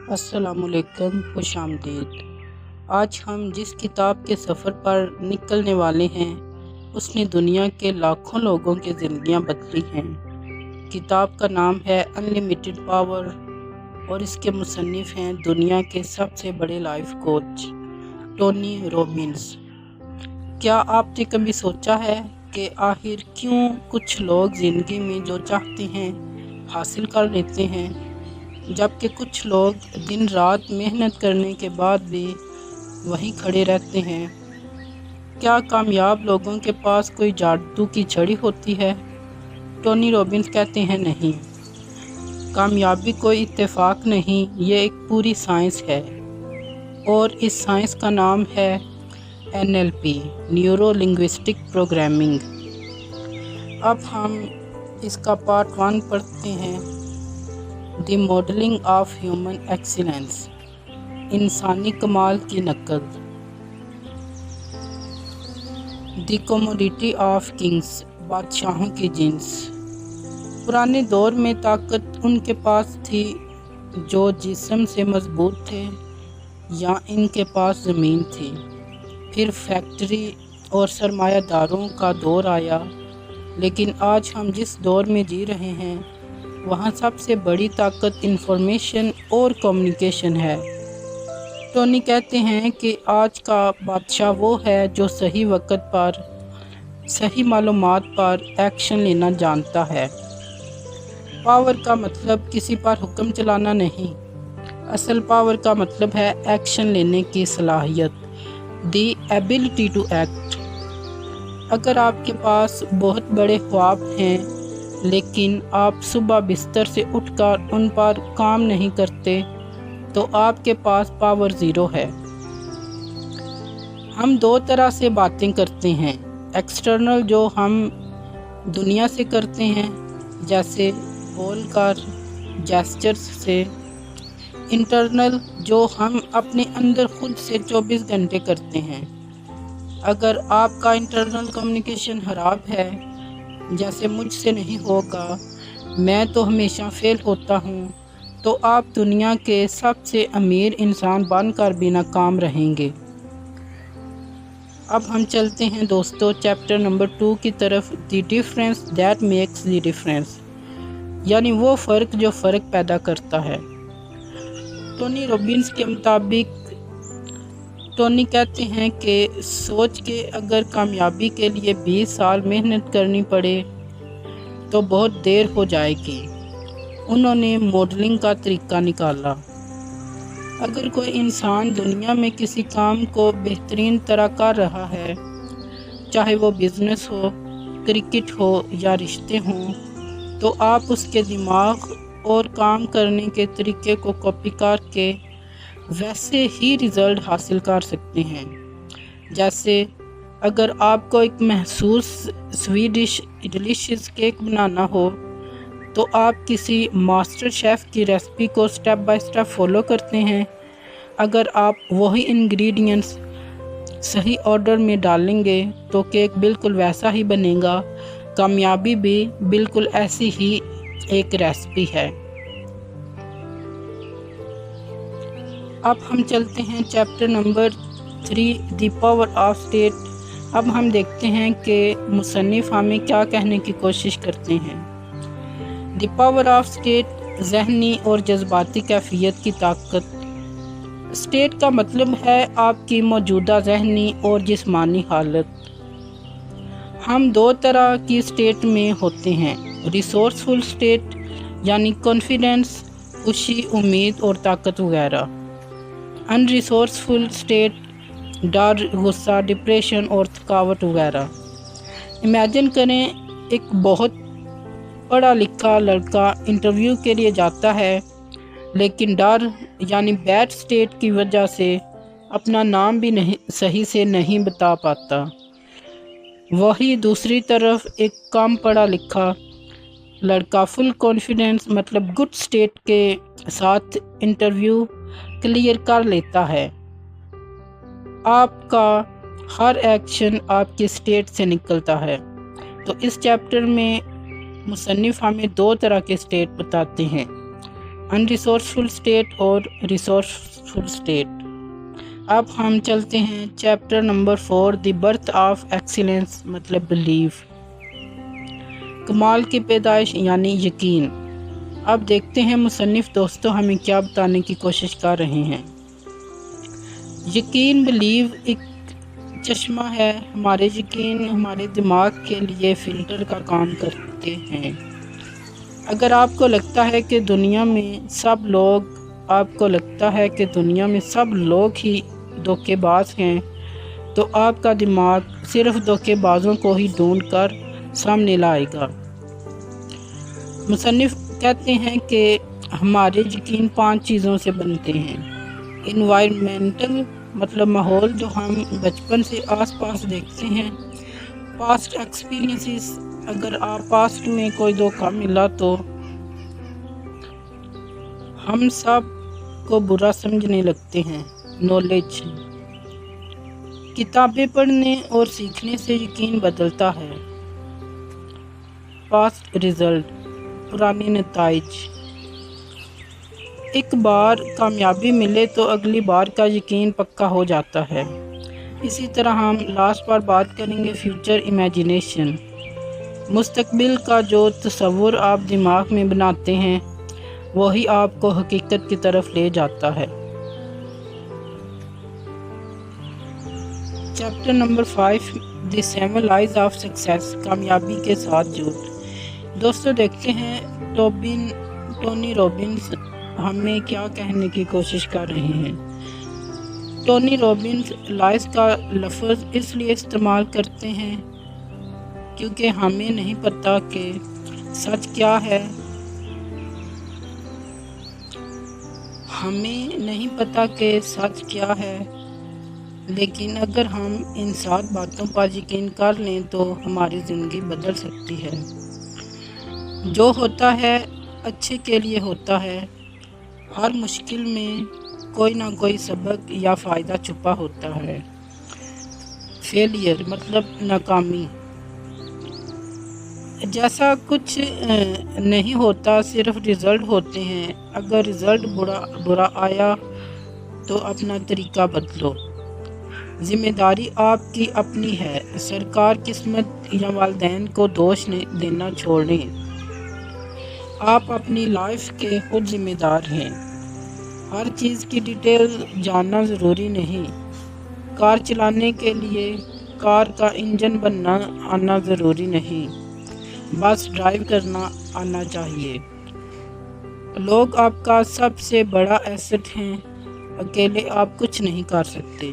السلام علیکم، خوش آمدید۔ آج ہم جس کتاب کے سفر پر نکلنے والے ہیں اس نے دنیا کے لاکھوں لوگوں کی زندگیاں بدلی ہیں۔ کتاب کا نام ہے انلیمیٹڈ پاور اور اس کے مصنف ہیں دنیا کے سب سے بڑے لائف کوچ ٹونی رابنس۔ کیا آپ نے کبھی سوچا ہے کہ آخر کیوں کچھ لوگ زندگی میں جو چاہتے ہیں حاصل کر لیتے ہیں، جبکہ کچھ لوگ دن رات محنت کرنے کے بعد بھی وہیں کھڑے رہتے ہیں؟ کیا کامیاب لوگوں کے پاس کوئی جادو کی چھڑی ہوتی ہے؟ ٹونی رابنس کہتے ہیں نہیں، کامیابی کوئی اتفاق نہیں، یہ ایک پوری سائنس ہے، اور اس سائنس کا نام ہے NLP، نیورو لنگوسٹک پروگرامنگ۔ اب ہم اس کا پارٹ 1 پڑھتے ہیں، the modelling of human excellence, انسانی کمال کی نقل۔ دی کموڈیٹی آف کنگز، بادشاہوں کی جنس۔ پرانے دور میں طاقت ان کے پاس تھی جو جسم سے مضبوط تھے یا ان کے پاس زمین تھی۔ پھر فیکٹری اور سرمایہ داروں کا دور آیا، لیکن آج ہم جس دور میں جی رہے ہیں وہاں سب سے بڑی طاقت انفارمیشن اور کمیونیکیشن ہے۔ ٹونی کہتے ہیں کہ آج کا بادشاہ وہ ہے جو صحیح وقت پر صحیح معلومات پر ایکشن لینا جانتا ہے۔ پاور کا مطلب کسی پر حکم چلانا نہیں، اصل پاور کا مطلب ہے ایکشن لینے کی صلاحیت، دی ایبلٹی ٹو ایکٹ۔ اگر آپ کے پاس بہت بڑے خواب ہیں لیکن آپ صبح بستر سے اٹھ کر ان پر کام نہیں کرتے تو آپ کے پاس پاور 0 ہے۔ ہم 2 طرح سے باتیں کرتے ہیں، ایکسٹرنل جو ہم دنیا سے کرتے ہیں جیسے بول کر، جیسچرز سے، انٹرنل جو ہم اپنے اندر خود سے 24 گھنٹے کرتے ہیں۔ اگر آپ کا انٹرنل کمیونیکیشن خراب ہے، جیسے مجھ سے نہیں ہوگا، میں تو ہمیشہ فیل ہوتا ہوں، تو آپ دنیا کے سب سے امیر انسان بن کر بھی ناکام رہیں گے۔ اب ہم چلتے ہیں دوستو چیپٹر نمبر 2 کی طرف، the difference that makes the difference, یعنی وہ فرق جو فرق پیدا کرتا ہے۔ ٹونی رابنس کے مطابق ٹونی کہتے ہیں کہ سوچ کے اگر کامیابی کے لیے 20 سال محنت کرنی پڑے تو بہت دیر ہو جائے گی۔ انہوں نے ماڈلنگ کا طریقہ نکالا۔ اگر کوئی انسان دنیا میں کسی کام کو بہترین طرح کر رہا ہے، چاہے وہ بزنس ہو، کرکٹ ہو یا رشتے ہوں، تو آپ اس کے دماغ اور کام کرنے کے طریقے کو کاپی کر کے ویسے ہی رزلٹ حاصل کر سکتے ہیں۔ جیسے اگر آپ کو ایک محسوس سویڈش ڈیلیشیس کیک بنانا ہو تو آپ کسی ماسٹر شیف کی ریسپی کو سٹیپ بائی سٹیپ فالو کرتے ہیں۔ اگر آپ وہی انگریڈینٹس صحیح آرڈر میں ڈالیں گے تو کیک بالکل ویسا ہی بنے گا۔ کامیابی بھی بالکل ایسی ہی ایک ریسپی ہے۔ اب ہم چلتے ہیں chapter number 3، the power of state. اب ہم دیکھتے ہیں کہ مصنف ہمیں کیا کہنے کی کوشش کرتے ہیں۔ دی پاور آف اسٹیٹ، ذہنی اور جذباتی کیفیت کی طاقت۔ اسٹیٹ کا مطلب ہے آپ کی موجودہ ذہنی اور جسمانی حالت۔ ہم 2 طرح کی اسٹیٹ میں ہوتے ہیں، ریسورسفل اسٹیٹ یعنی کانفیڈنس، خوشی، امید اور طاقت وغیرہ۔ ان ریسورسفل اسٹیٹ، ڈر، غصہ، ڈپریشن اور تھکاوٹ وغیرہ۔ امیجن کریں ایک بہت پڑھا لکھا لڑکا انٹرویو کے لیے جاتا ہے لیکن ڈر یعنی بیڈ اسٹیٹ کی وجہ سے اپنا نام بھی صحیح سے نہیں بتا پاتا۔ وہی دوسری طرف ایک کم پڑھا لکھا لڑکا فل کانفیڈنس مطلب گڈ اسٹیٹ کے ساتھ انٹرویو کلیئر کر لیتا ہے۔ آپ کا ہر ایکشن آپ کی اسٹیٹ سے نکلتا ہے۔ تو اس چیپٹر میں مصنف ہمیں 2 طرح کے اسٹیٹ بتاتے ہیں، انریسورسفل اسٹیٹ اور ریسورسفل اسٹیٹ۔ اب ہم چلتے ہیں chapter number 4 the birth of excellence مطلب بلیف، کمال کی پیدائش یعنی یقین۔ اب دیکھتے ہیں مصنف دوستوں ہمیں کیا بتانے کی کوشش کر رہے ہیں۔ یقین بلیو ایک چشمہ ہے، ہمارے یقین ہمارے دماغ کے لیے فلٹر کا کام کرتے ہیں۔ اگر آپ کو لگتا ہے کہ دنیا میں سب لوگ ہی دھوکے باز ہیں تو آپ کا دماغ صرف دھوکے بازوں کو ہی ڈھونڈ کر سامنے لائے گا۔ مصنف کہتے ہیں کہ ہمارے یقین 5 چیزوں سے بنتے ہیں۔ انوائرمنٹل مطلب ماحول جو ہم بچپن سے آس پاس دیکھتے ہیں۔ پاسٹ ایکسپیرینسز، اگر آپ پاسٹ میں کوئی دھوکہ ملا تو ہم سب کو برا سمجھنے لگتے ہیں۔ نالج، کتابیں پڑھنے اور سیکھنے سے یقین بدلتا ہے۔ پاسٹ ریزلٹ، پرانے نتائج، ایک بار کامیابی ملے تو اگلی بار کا یقین پکا ہو جاتا ہے۔ اسی طرح ہم لاسٹ بار بات کریں گے فیوچر امیجنیشن، مستقبل کا جو تصور آپ دماغ میں بناتے ہیں وہی آپ کو حقیقت کی طرف لے جاتا ہے۔ Chapter number 5 the 7 لائز of success, کامیابی کے ساتھ جھوٹ۔ دوستو دیکھتے ہیں ٹونی رابنس ہمیں کیا کہنے کی کوشش کر رہے ہیں۔ ٹونی رابنس لائز کا لفظ اس لیے استعمال کرتے ہیں کیونکہ ہمیں نہیں پتہ کہ سچ کیا ہے، لیکن اگر ہم ان 7 باتوں پر یقین کر لیں تو ہماری زندگی بدل سکتی ہے۔ جو ہوتا ہے اچھے کے لیے ہوتا ہے، ہر مشکل میں کوئی نہ کوئی سبق یا فائدہ چھپا ہوتا ہے۔ فیلئر مطلب ناکامی، جیسا کچھ نہیں ہوتا، صرف رزلٹ ہوتے ہیں۔ اگر رزلٹ برا آیا تو اپنا طریقہ بدلو۔ ذمہ داری آپ کی اپنی ہے، سرکار قسمت یا والدین کو دوش دینا چھوڑیں۔ آپ اپنی لائف کے خود ذمہ دار ہیں۔ ہر چیز کی ڈیٹیل جاننا ضروری نہیں۔ کار چلانے کے لیے کار کا انجن بننا آنا ضروری نہیں، بس ڈرائیو کرنا آنا چاہیے۔ لوگ آپ کا سب سے بڑا ایسٹ ہیں، اکیلے آپ کچھ نہیں کر سکتے۔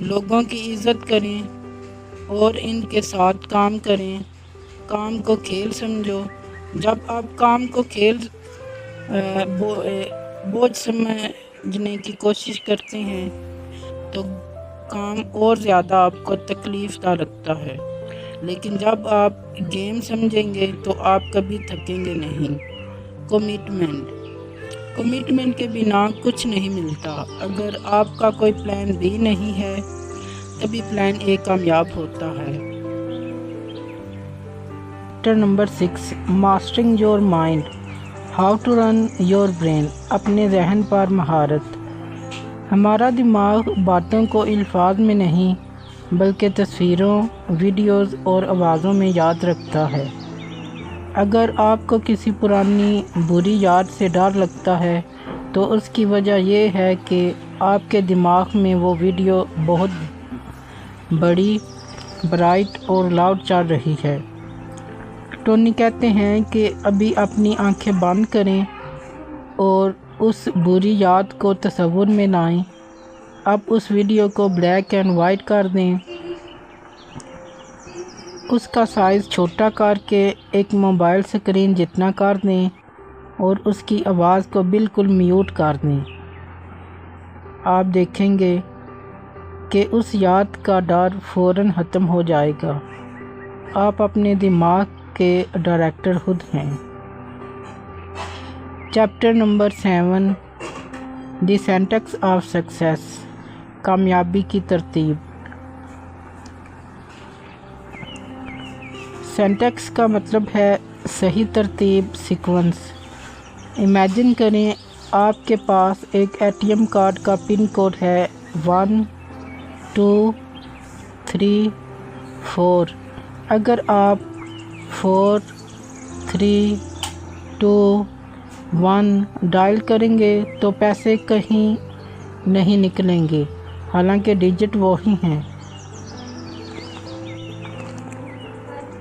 لوگوں کی عزت کریں اور ان کے ساتھ کام کریں۔ کام کو کھیل سمجھو۔ جب آپ کام کو کھیل بوجھ سمجھنے کی کوشش کرتے ہیں تو کام اور زیادہ آپ کو تکلیف دہ لگتا ہے، لیکن جب آپ گیم سمجھیں گے تو آپ کبھی تھکیں گے نہیں۔ کمٹمنٹ کے بنا کچھ نہیں ملتا۔ اگر آپ کا کوئی پلان بی نہیں ہے تبھی پلان اے کامیاب ہوتا ہے۔ Chapter number 6 mastering your mind, how to run your brain, اپنے ذہن پر مہارت۔ ہمارا دماغ باتوں کو الفاظ میں نہیں بلکہ تصویروں، ویڈیوز اور آوازوں میں یاد رکھتا ہے۔ اگر آپ کو کسی پرانی بری یاد سے ڈر لگتا ہے تو اس کی وجہ یہ ہے کہ آپ کے دماغ میں وہ ویڈیو بہت بڑی، برائٹ اور لاؤڈ چل رہی ہے۔ ٹونی کہتے ہیں کہ ابھی اپنی آنکھیں بند کریں اور اس بری یاد کو تصور میں لائیں۔ اب اس ویڈیو کو بلیک اینڈ وائٹ کر دیں، اس کا سائز چھوٹا کر کے ایک موبائل اسکرین جتنا کر دیں اور اس کی آواز کو بالکل میوٹ کر دیں۔ آپ دیکھیں گے کہ اس یاد کا ڈر فوراً ختم ہو جائے گا۔ آپ اپنے دماغ کے ڈائریکٹر خود ہیں۔ Chapter number 7 the syntax of success, کامیابی کی ترتیب۔ سینٹیکس کا مطلب ہے صحیح ترتیب، سیکوینس۔ امیجن کریں آپ کے پاس ایک ATM کارڈ کا پن کوڈ ہے 1 2 3 4۔ اگر آپ 4 3 2 1 ڈائل کریں گے تو پیسے کہیں نہیں نکلیں گے، حالانکہ ڈیجٹ وہی ہیں۔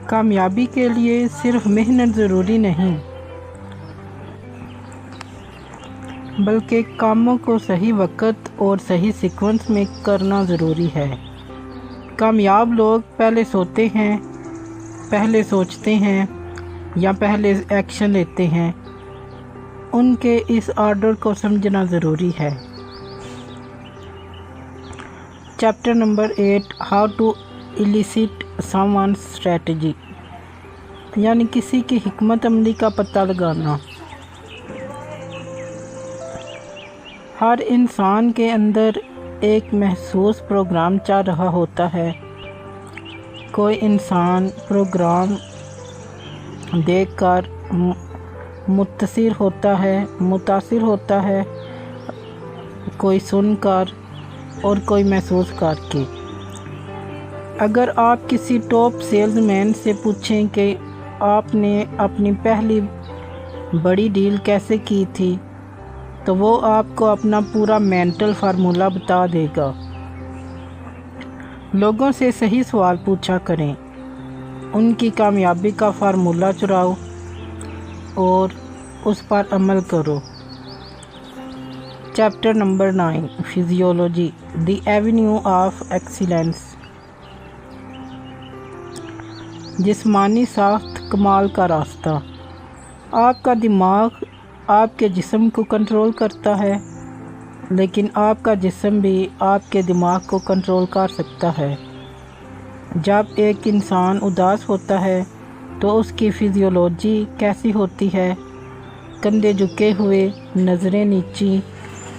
کامیابی کے لیے صرف محنت ضروری نہیں، بلکہ کاموں کو صحیح وقت اور صحیح سیکوینس میں کرنا ضروری ہے۔ کامیاب لوگ پہلے سوچتے ہیں، پہلے سوچتے ہیں یا پہلے ایکشن لیتے ہیں، ان کے اس آرڈر کو سمجھنا ضروری ہے۔ Chapter number 8 how to elicit some wins strategy, یعنی کسی کی حکمت عملی کا پتہ لگانا۔ ہر انسان کے اندر ایک محسوس پروگرام چل رہا ہوتا ہے۔ کوئی انسان پروگرام دیکھ کر متاثر ہوتا ہے، کوئی سن کر اور کوئی محسوس کر کے۔ اگر آپ کسی ٹاپ سیلز مین سے پوچھیں کہ آپ نے اپنی پہلی بڑی ڈیل کیسے کی تھی، تو وہ آپ کو اپنا پورا مینٹل فارمولہ بتا دے گا۔ لوگوں سے صحیح سوال پوچھا کریں، ان کی کامیابی کا فارمولہ چراؤ اور اس پر عمل کرو۔ Chapter number 9 physiology, the avenue of excellence, جسمانی ساخت کمال کا راستہ۔ آپ کا دماغ آپ کے جسم کو کنٹرول کرتا ہے، لیکن آپ کا جسم بھی آپ کے دماغ کو کنٹرول کر سکتا ہے۔ جب ایک انسان اداس ہوتا ہے تو اس کی فزیولوجی کیسی ہوتی ہے؟ کندھے جھکے ہوئے، نظریں نیچی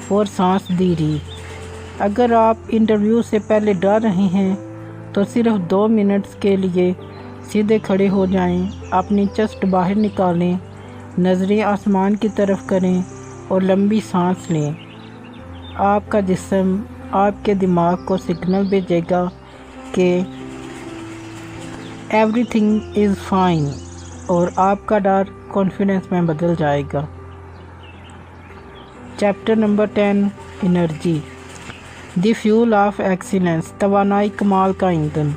اور سانس دھیری۔ اگر آپ انٹرویو سے پہلے ڈر رہے ہیں تو صرف 2 منٹس کے لیے سیدھے کھڑے ہو جائیں، اپنی چسٹ باہر نکالیں، نظریں آسمان کی طرف کریں اور لمبی سانس لیں۔ آپ کا جسم آپ کے دماغ کو سگنل بھیجے گا کہ ایوری تھنگ از فائن، اور آپ کا ڈر کانفیڈنس میں بدل جائے گا۔ Chapter number 10 energy, the fuel of excellence, توانائی کمال کا ایندھن۔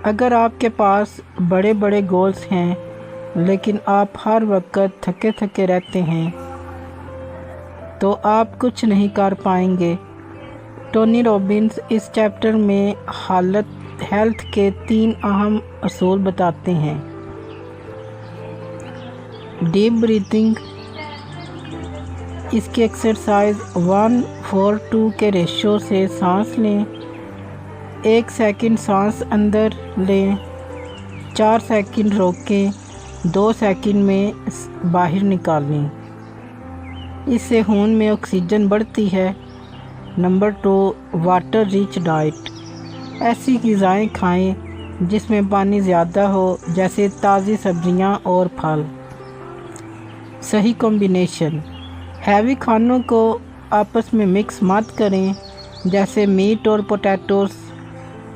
اگر آپ کے پاس بڑے بڑے گولز ہیں لیکن آپ ہر وقت تھکے تھکے رہتے ہیں تو آپ کچھ نہیں کر پائیں گے۔ ٹونی رابنس اس چیپٹر میں ہیلتھ کے 3 اہم اصول بتاتے ہیں۔ ڈیپ بریتھنگ، اس کی ایکسرسائز 1:4:2 کے ریشو سے سانس لیں، 1 سیکنڈ سانس اندر لیں، 4 سیکنڈ روکیں، 2 سیکنڈ میں باہر نکالیں۔ اس سے خون میں آکسیجن بڑھتی ہے۔ نمبر 2 واٹر ریچ ڈائٹ، ایسی غذائیں کھائیں جس میں پانی زیادہ ہو، جیسے تازی سبزیاں اور پھل۔ صحیح کمبینیشن، ہیوی کھانوں کو آپس میں مکس مت کریں، جیسے میٹ اور پوٹیٹوز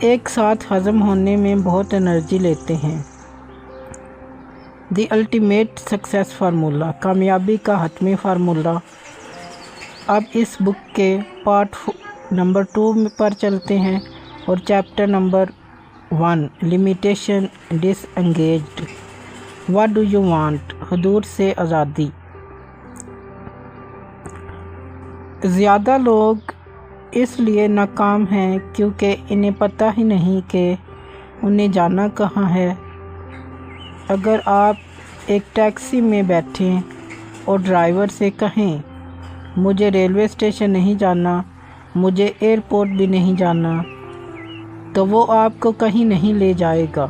ایک ساتھ ہضم ہونے میں بہت انرجی لیتے ہیں۔ دی الٹیمیٹ سکسیس فارمولہ، کامیابی کا حتمی فارمولہ۔ اب اس بک کے پارٹ نمبر 2 پر چلتے ہیں اور chapter number 1 limitation disengaged, what do you want, حدود سے آزادی۔ زیادہ لوگ اس لیے ناکام ہیں کیونکہ انہیں پتہ ہی نہیں کہ انہیں جانا کہاں ہے۔ اگر آپ ایک ٹیکسی میں بیٹھیں اور ڈرائیور سے کہیں مجھے ریلوے اسٹیشن نہیں جانا، مجھے ایئرپورٹ بھی نہیں جانا، تو وہ آپ کو کہیں نہیں لے جائے گا۔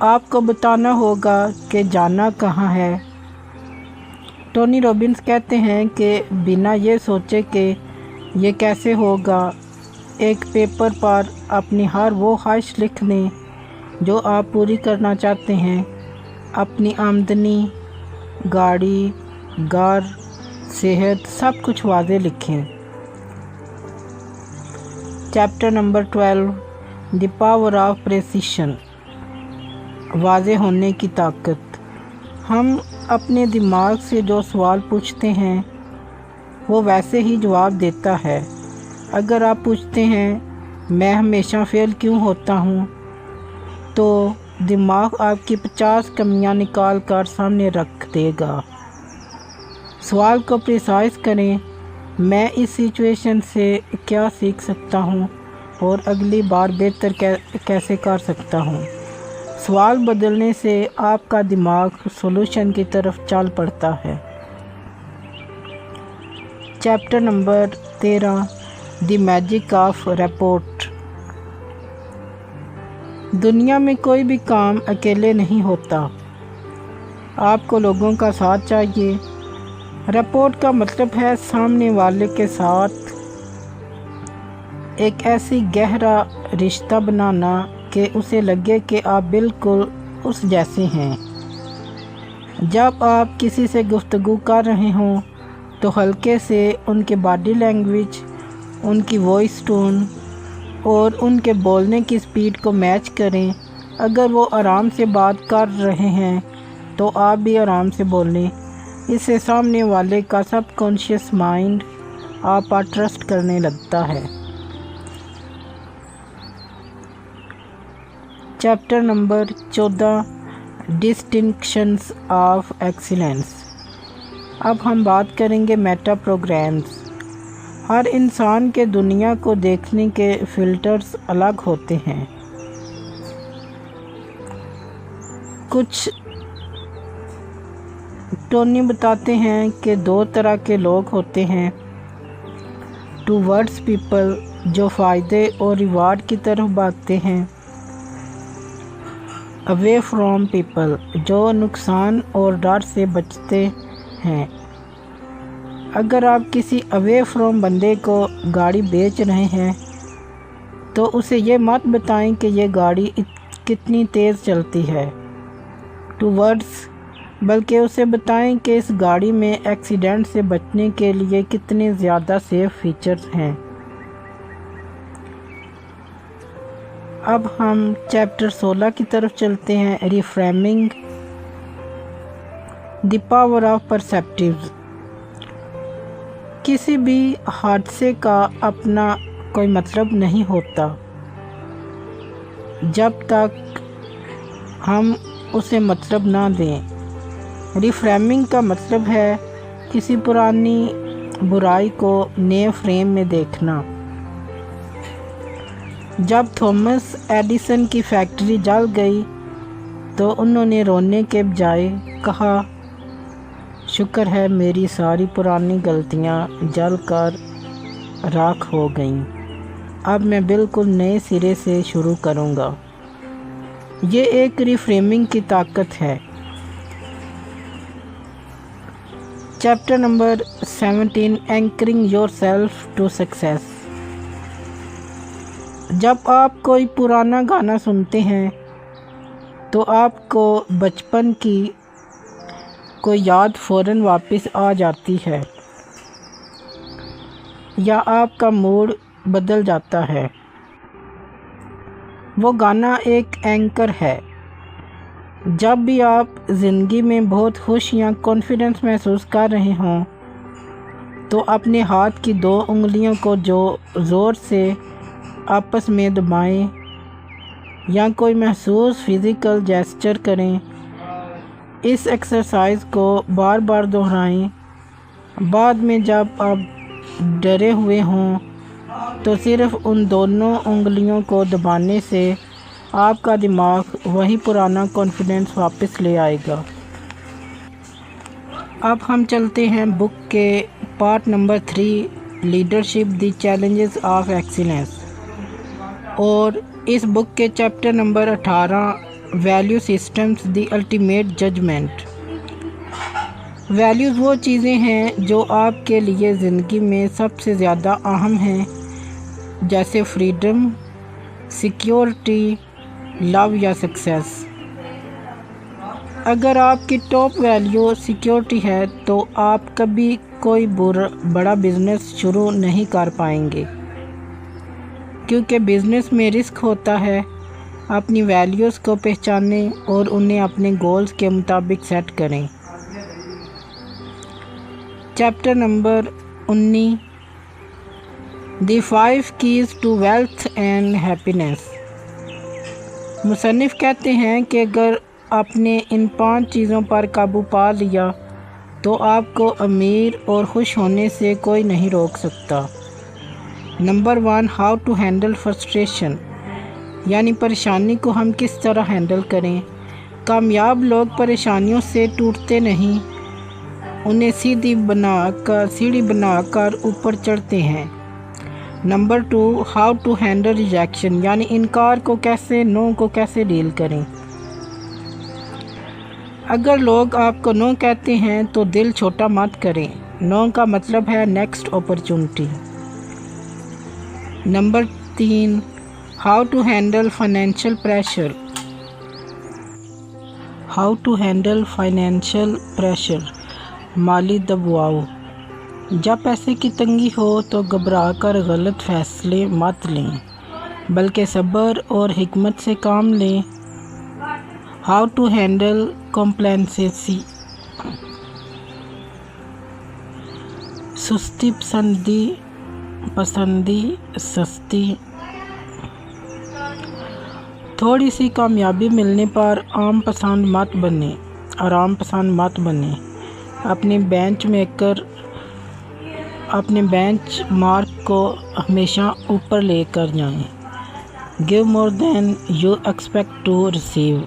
آپ کو بتانا ہوگا کہ جانا کہاں ہے۔ ٹونی رابنس کہتے ہیں کہ بنا یہ سوچے کہ یہ کیسے ہوگا، ایک پیپر پر اپنی ہر وہ خواہش لکھ دیں جو آپ پوری کرنا چاہتے ہیں، اپنی آمدنی، گاڑی، گھر، صحت، سب کچھ واضح لکھیں۔ Chapter number 12 the power of precision, واضح ہونے کی طاقت۔ ہم اپنے دماغ سے جو سوال پوچھتے ہیں وہ ویسے ہی جواب دیتا ہے۔ اگر آپ پوچھتے ہیں میں ہمیشہ فیل کیوں ہوتا ہوں، تو دماغ آپ کی 50 کمیاں نکال کر سامنے رکھ دے گا۔ سوال کو پریسائز کریں، میں اس سچویشن سے کیا سیکھ سکتا ہوں اور اگلی بار بہتر کیسے کر سکتا ہوں۔ سوال بدلنے سے آپ کا دماغ سولوشن کی طرف چل پڑتا ہے۔ Chapter number 13 the magic of report. دنیا میں کوئی بھی کام اکیلے نہیں ہوتا، آپ کو لوگوں کا ساتھ چاہیے۔ رپورٹ کا مطلب ہے سامنے والے کے ساتھ ایک ایسی گہرا رشتہ بنانا کہ اسے لگے کہ آپ بالکل اس جیسے ہیں۔ جب آپ کسی سے گفتگو کر رہے ہوں تو ہلکے سے ان کے باڈی لینگویج، ان کی وائس ٹون اور ان کے بولنے کی سپیڈ کو میچ کریں۔ اگر وہ آرام سے بات کر رہے ہیں تو آپ بھی آرام سے بولیں۔ اس سے سامنے والے کا سب کانشیس مائنڈ آپ پر ٹرسٹ کرنے لگتا ہے۔ Chapter number 14 distinctions of excellence. اب ہم بات کریں گے میٹا پروگرامز۔ ہر انسان کے دنیا کو دیکھنے کے فلٹرز الگ ہوتے ہیں۔ کچھ ٹونی بتاتے ہیں کہ 2 طرح کے لوگ ہوتے ہیں: ٹوورڈز پیپل جو فائدے اور ریوارڈ کی طرف بھاگتے ہیں، اوے فرام پیپل جو نقصان اور ڈر سے بچتے ہیں۔ اگر آپ کسی اوے فرام بندے کو گاڑی بیچ رہے ہیں تو اسے یہ مت بتائیں کہ یہ گاڑی کتنی تیز چلتی ہے، ٹوورڈز، بلکہ اسے بتائیں کہ اس گاڑی میں ایکسیڈنٹ سے بچنے کے لیے کتنے زیادہ سیف فیچرز ہیں۔ اب ہم چیپٹر 16 کی طرف چلتے ہیں، ریفریمنگ دی پاور آف پرسیپٹیوز۔ کسی بھی حادثے کا اپنا کوئی مطلب نہیں ہوتا جب تک ہم اسے مطلب نہ دیں۔ ریفریمنگ کا مطلب ہے کسی پرانی برائی کو نئے فریم میں دیکھنا۔ جب تھامس ایڈیسن کی فیکٹری جل گئی تو انہوں نے رونے کے بجائے کہا، شکر ہے میری ساری پرانی غلطیاں جل کر راکھ ہو گئیں، اب میں بالکل نئے سرے سے شروع کروں گا۔ یہ ایک ریفریمنگ کی طاقت ہے۔ Chapter number 17 anchoring yourself to success. جب آپ کوئی پرانا گانا سنتے ہیں تو آپ کو بچپن کی کوئی یاد فوراً واپس آ جاتی ہے یا آپ کا موڈ بدل جاتا ہے۔ وہ گانا ایک اینکر ہے۔ جب بھی آپ زندگی میں بہت خوش یا کانفیڈنس محسوس کر رہے ہوں تو اپنے ہاتھ کی 2 انگلیوں کو زور سے آپس میں دبائیں یا کوئی محسوس فزیکل جیسچر کریں۔ اس ایکسرسائز کو بار بار دہرائیں۔ بعد میں جب آپ ڈرے ہوئے ہوں تو صرف ان دونوں انگلیوں کو دبانے سے آپ کا دماغ وہی پرانا کانفیڈنس واپس لے آئے گا۔ اب ہم چلتے ہیں بک کے part number 3 leadership the challenges of excellence, اور اس بک کے chapter number 18 value systems the ultimate judgement. Values وہ چیزیں ہیں جو آپ کے لیے زندگی میں سب سے زیادہ اہم ہیں، جیسے فریڈم، سیکیورٹی، لو یا سکسیس۔ اگر آپ کی ٹاپ ویلیو سیکیورٹی ہے تو آپ کبھی کوئی بڑا بزنس شروع نہیں کر پائیں گے، کیونکہ بزنس میں رسک ہوتا ہے۔ اپنی ویلیوز کو پہچانیں اور انہیں اپنے گولز کے مطابق سیٹ کریں۔ Chapter number 19 the 5 keys to wealth and happiness. مصنف کہتے ہیں کہ اگر آپ نے ان 5 چیزوں پر قابو پا لیا تو آپ کو امیر اور خوش ہونے سے کوئی نہیں روک سکتا۔ Number 1 how to handle frustration, یعنی پریشانی کو ہم کس طرح ہینڈل کریں۔ کامیاب لوگ پریشانیوں سے ٹوٹتے نہیں، انہیں سیڑھی بنا کر اوپر چڑھتے ہیں۔ Number 2 how to handle rejection, یعنی انکار کو کیسے ڈیل کریں۔ اگر لوگ آپ کو نو کہتے ہیں تو دل چھوٹا مت کریں، نو کا مطلب ہے next opportunity. Number 3 how to handle financial pressure. مالی دباؤ۔ جب پیسے کی تنگی ہو تو گھبرا کر غلط فیصلے مت لیں، بلکہ صبر اور حکمت سے کام لیں۔ How to handle complacency. سستی پسندی سستی۔ تھوڑی سی کامیابی ملنے پر آرام پسند مت بنیں۔ اپنے بینچ مارک کو ہمیشہ اوپر لے کر جائیں۔ Give more than you expect to receive۔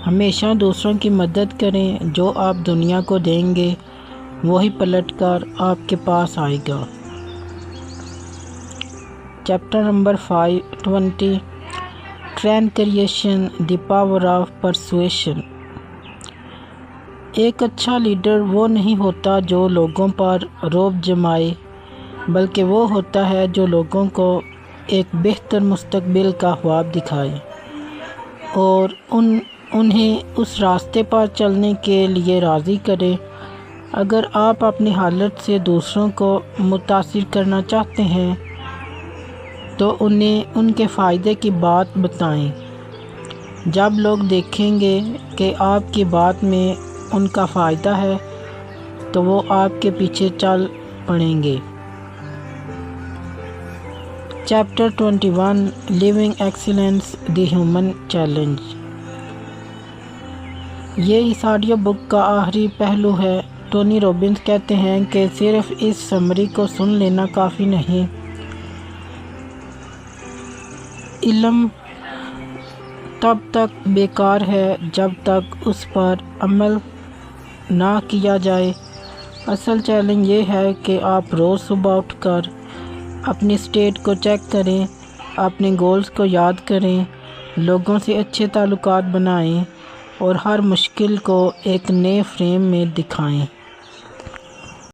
ہمیشہ دوسروں کی مدد کریں، جو آپ دنیا کو دیں گے وہی پلٹ کر آپ کے پاس آئے گا۔ Chapter number 20 trend creation the power of persuasion. ایک اچھا لیڈر وہ نہیں ہوتا جو لوگوں پر رعب جمائے، بلکہ وہ ہوتا ہے جو لوگوں کو ایک بہتر مستقبل کا خواب دکھائے اور انہیں اس راستے پر چلنے کے لیے راضی کرے۔ اگر آپ اپنی حالت سے دوسروں کو متاثر کرنا چاہتے ہیں تو انہیں ان کے فائدے کی بات بتائیں۔ جب لوگ دیکھیں گے کہ آپ کی بات میں ان کا فائدہ ہے تو وہ آپ کے پیچھے چل پڑیں گے۔ Chapter 21 living excellence the human challenge. یہ اس آڈیو بک کا آخری پہلو ہے۔ ٹونی رابنس کہتے ہیں کہ صرف اس سمری کو سن لینا کافی نہیں، علم تب تک بیکار ہے جب تک اس پر عمل نہ کیا جائے۔ اصل چیلنج یہ ہے کہ آپ روز صبح اٹھ کر اپنی اسٹیٹ کو چیک کریں، اپنے گولز کو یاد کریں، لوگوں سے اچھے تعلقات بنائیں اور ہر مشکل کو ایک نئے فریم میں دکھائیں۔